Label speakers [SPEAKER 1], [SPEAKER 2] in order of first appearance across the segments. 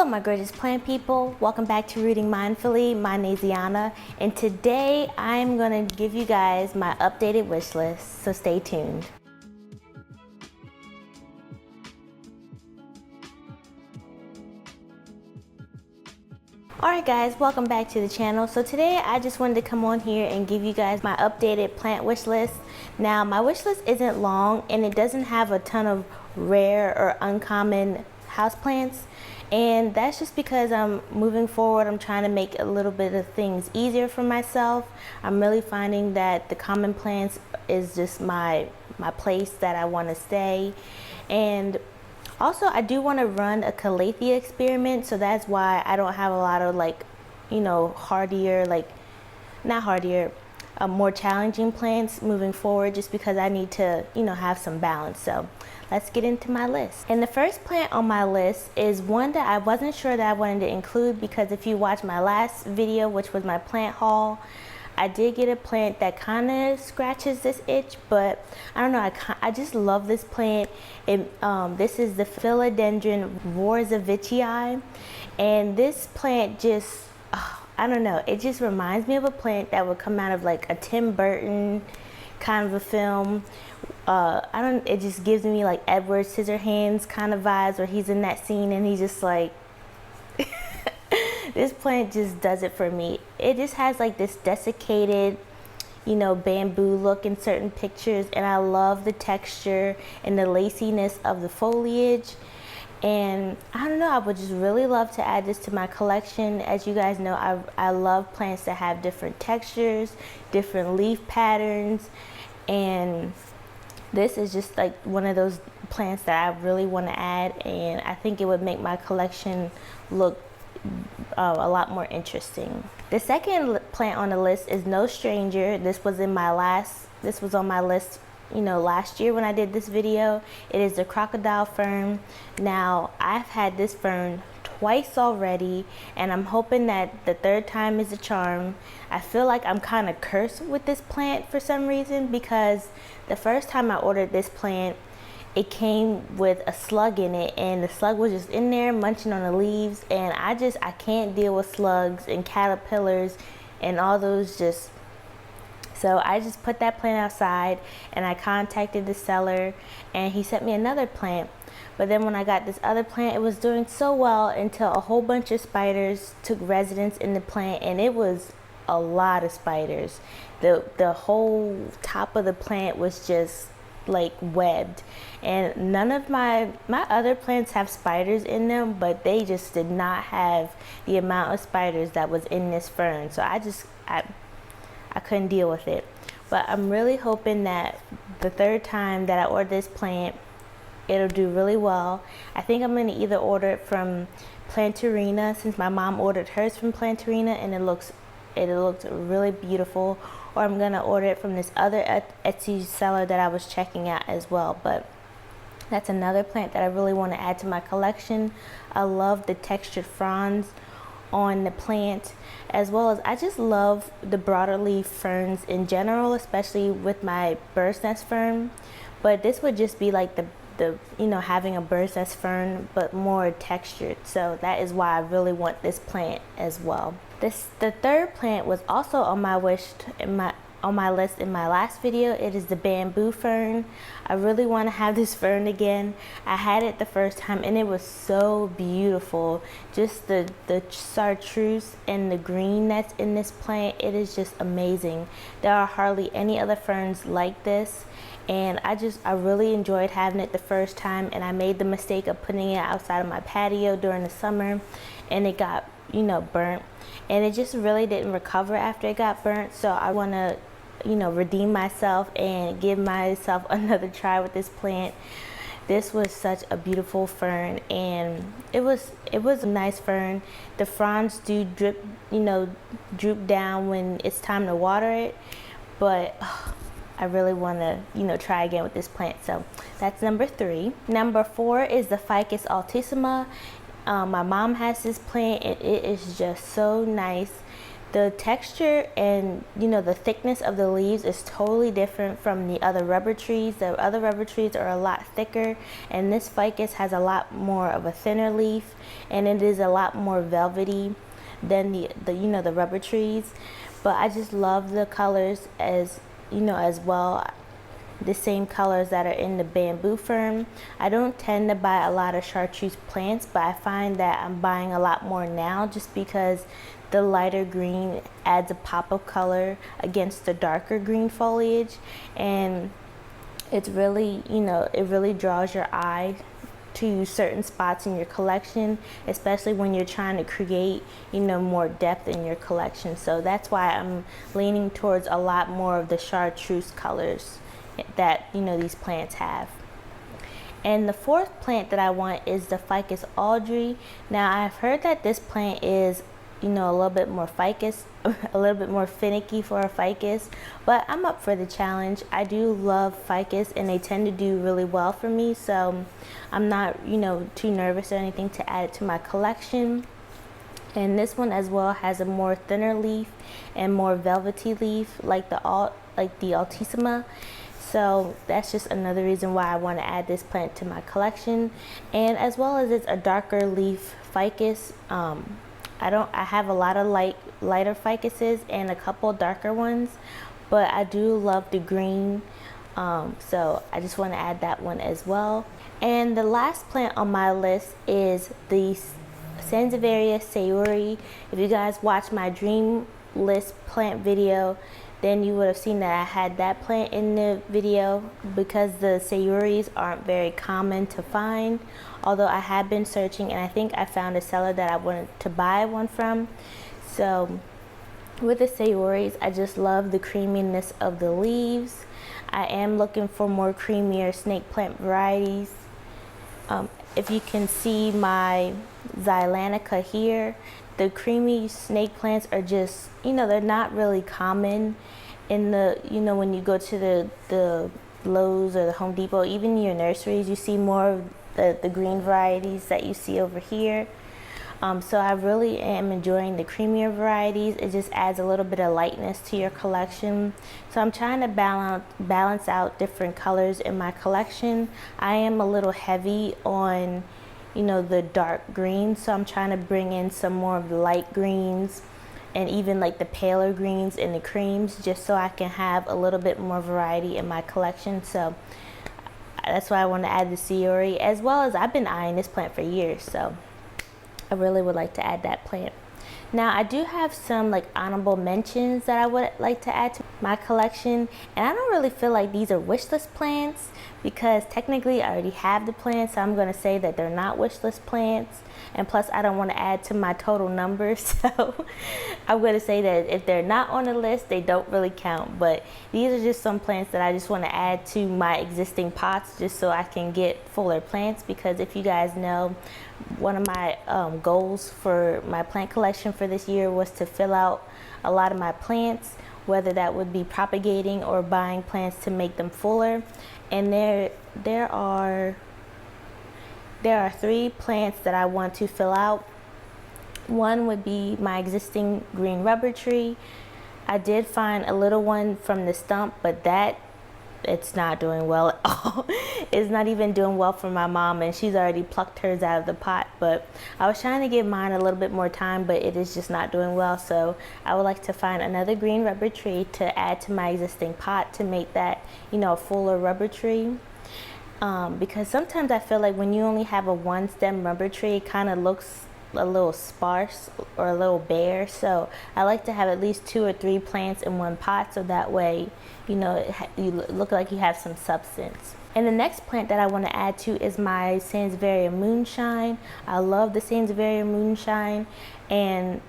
[SPEAKER 1] Hello my gorgeous plant people, welcome back to Rooting Mindfully. My name is Yana, and today I'm going to give you guys my updated wish list, so stay tuned. Alright guys, welcome back to the channel. So today I just wanted to come on here and give you guys my updated plant wish list. Now my wish list isn't long and it doesn't have a ton of rare or uncommon houseplants. And that's just because I'm moving forward. I'm trying to make a little bit of things easier for myself. I'm really finding that the common plants is just my place that I want to stay. And also I do want to run a calathea experiment, so that's why I don't have a lot of more challenging plants moving forward, just because I need to have some balance. So let's get into my list. And the first plant on my list is one that I wasn't sure that I wanted to include, because if you watch my last video, which was my plant haul, I did get a plant that kind of scratches this itch, but I don't know, I just love this plant. This is the Philodendron Vorzavichii, and this plant just, I don't know, it just reminds me of a plant that would come out of like a Tim Burton kind of a film. It just gives me like Edward Scissorhands kind of vibes, where he's in that scene and he's just like this plant just does it for me. It just has like this desiccated bamboo look in certain pictures, and I love the texture and the laciness of the foliage. And I don't know, I would just really love to add this to my collection. As you guys know, I love plants that have different textures, different leaf patterns, and this is just like one of those plants that I really want to add, and I think it would make my collection look a lot more interesting. The second plant on the list is no stranger. This was on my list last year when I did this video. It is the crocodile fern. Now I've had this fern twice already, and I'm hoping that the third time is a charm. I feel like I'm kind of cursed with this plant for some reason, because the first time I ordered this plant, it came with a slug in it, and the slug was just in there munching on the leaves, and I can't deal with slugs and caterpillars and all those so I just put that plant outside, and I contacted the seller, and he sent me another plant. But then when I got this other plant, it was doing so well until a whole bunch of spiders took residence in the plant, and it was a lot of spiders. The whole top of the plant was just like webbed, and none of my other plants have spiders in them, but they just did not have the amount of spiders that was in this fern. So I couldn't deal with it. But I'm really hoping that the third time that I order this plant, it'll do really well. I think I'm going to either order it from Plantarina, since my mom ordered hers from Plantarina and it looked really beautiful, or I'm going to order it from this other Etsy seller that I was checking out as well. But that's another plant that I really want to add to my collection. I love the textured fronds on the plant, as well as I just love the broader leaf ferns in general, especially with my bird's nest fern. But this would just be like the having a bird's nest fern but more textured, so that is why I really want this plant as well. The third plant was also on my list in my last video. It is the bamboo fern. I really want to have this fern again. I had it the first time and it was so beautiful. Just the chartreuse and the green that's in this plant, it is just amazing. There are hardly any other ferns like this, and I really enjoyed having it the first time, and I made the mistake of putting it outside of my patio during the summer, and it got burnt, and it just really didn't recover after it got burnt. So I want to redeem myself and give myself another try with this plant. This was such a beautiful fern, and it was a nice fern. The fronds do droop down when it's time to water it, but I really want to try again with this plant. So that's number 3. Number 4 is the Ficus altissima. My mom has this plant, and it is just so nice. The texture and the thickness of the leaves is totally different from the other rubber trees. The other rubber trees are a lot thicker, and this ficus has a lot more of a thinner leaf, and it is a lot more velvety than the rubber trees. But I just love the colors as well, the same colors that are in the bamboo fern. I don't tend to buy a lot of chartreuse plants, but I find that I'm buying a lot more now just because the lighter green adds a pop of color against the darker green foliage, and it's really, it really draws your eye to certain spots in your collection, especially when you're trying to create more depth in your collection. So that's why I'm leaning towards a lot more of the chartreuse colors that these plants have. And the fourth plant that I want is the Ficus Audrey. Now I've heard that this plant is a little bit more ficus, a little bit more finicky for a ficus, but I'm up for the challenge. I do love ficus and they tend to do really well for me, so I'm not too nervous or anything to add it to my collection. And this one as well has a more thinner leaf and more velvety leaf like the Altissima. So that's just another reason why I want to add this plant to my collection. And as well as it's a darker leaf ficus. I have a lot of lighter ficuses and a couple darker ones, but I do love the green. So I just want to add that one as well. And the last plant on my list is the Sansevieria sayuri. If you guys watch my dream list plant video, then you would have seen that I had that plant in the video, because the sayuris aren't very common to find, although I have been searching and I think I found a seller that I wanted to buy one from. So with the sayuris, I just love the creaminess of the leaves. I am looking for more creamier snake plant varieties. If you can see my Xylanica here, the creamy snake plants are just, they're not really common in the, when you go to the Lowe's or the Home Depot, even your nurseries, you see more of the green varieties that you see over here. So I really am enjoying the creamier varieties. It just adds a little bit of lightness to your collection. So I'm trying to balance out different colors in my collection. I am a little heavy on the dark greens, so I'm trying to bring in some more of the light greens and even like the paler greens and the creams, just so I can have a little bit more variety in my collection. So that's why I want to add the sayuri, as well as I've been eyeing this plant for years, so I really would like to add that plant. Now I do have some honorable mentions that I would like to add to my collection, and I don't really feel like these are wish list plants because technically I already have the plants, so I'm going to say that they're not wish list plants, and plus I don't want to add to my total numbers, so I'm going to say that if they're not on the list, they don't really count. But these are just some plants that I just want to add to my existing pots just so I can get fuller plants, because if you guys know, one of my goals for my plant collection for this year was to fill out a lot of my plants, whether that would be propagating or buying plants to make them fuller. And there are 3 plants that I want to fill out. One would be my existing green rubber tree. I did find a little one from the stump, but it's not doing well at all. It's not even doing well for my mom, and she's already plucked hers out of the pot. But I was trying to give mine a little bit more time, but it is just not doing well. So I would like to find another green rubber tree to add to my existing pot to make that, a fuller rubber tree. Because sometimes I feel like when you only have a one stem rubber tree, it kind of looks a little sparse or a little bare. So I like to have at least 2 or 3 plants in one pot, so that way you look like you have some substance. And the next plant that I want to add to is my Sansevieria Moonshine. I love the Sansevieria Moonshine, and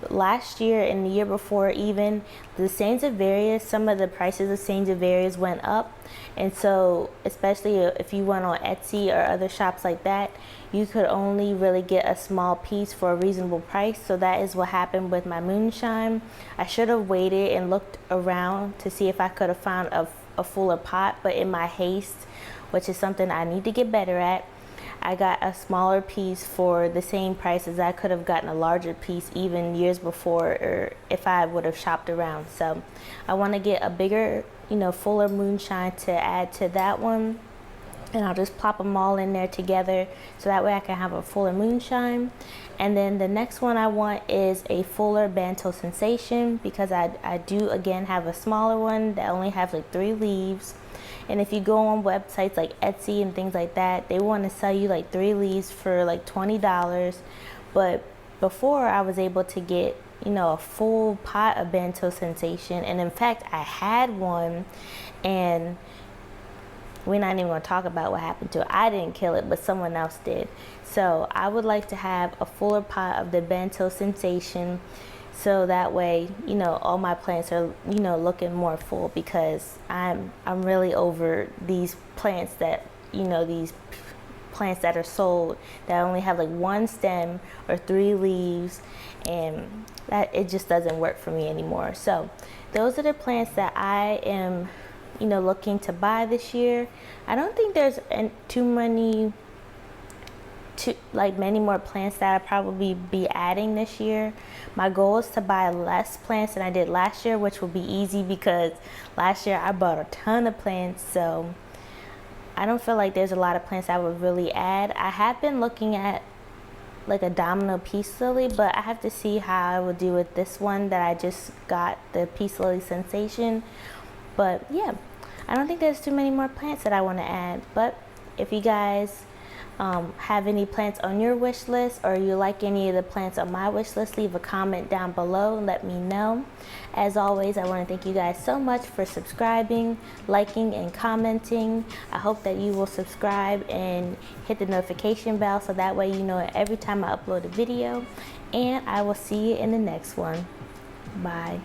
[SPEAKER 1] last year and the year before even, the Sansevierias, some of the prices of Sansevierias went up, and so especially if you went on Etsy or other shops like that, you could only really get a small piece for a reasonable price. So that is what happened with my Moonshine. I should have waited and looked around to see if I could have found a fuller pot, but in my haste, which is something I need to get better at, I got a smaller piece for the same price as I could have gotten a larger piece even years before, or if I would have shopped around. So I want to get a bigger, fuller moonshine to add to that one. And I'll just plop them all in there together so that way I can have a fuller moonshine. And then the next one I want is a fuller Banto Sensation, because I do again have a smaller one that only has like 3 leaves. And if you go on websites like Etsy and things like that, they want to sell you like 3 leaves for like $20. But before, I was able to get a full pot of Banto Sensation, and in fact I had one, and we're not even going to talk about what happened to it. I didn't kill it, but someone else did. So I would like to have a fuller pot of the Banto Sensation, so that way, all my plants are, looking more full, because I'm really over these plants that, these plants that are sold that only have like 1 stem or 3 leaves, and that it just doesn't work for me anymore. So those are the plants that I am looking to buy this year. I don't think there's many more plants that I'll probably be adding this year. My goal is to buy less plants than I did last year, which will be easy because last year I bought a ton of plants. So I don't feel like there's a lot of plants I would really add. I have been looking at like a domino peace lily, but I have to see how I would do with this one that I just got, the peace lily sensation. But yeah, I don't think there's too many more plants that I want to add. But if you guys have any plants on your wish list, or you like any of the plants on my wish list, leave a comment down below and let me know. As always, I want to thank you guys so much for subscribing, liking, and commenting. I hope that you will subscribe and hit the notification bell so that way you know every time I upload a video. And I will see you in the next one. Bye.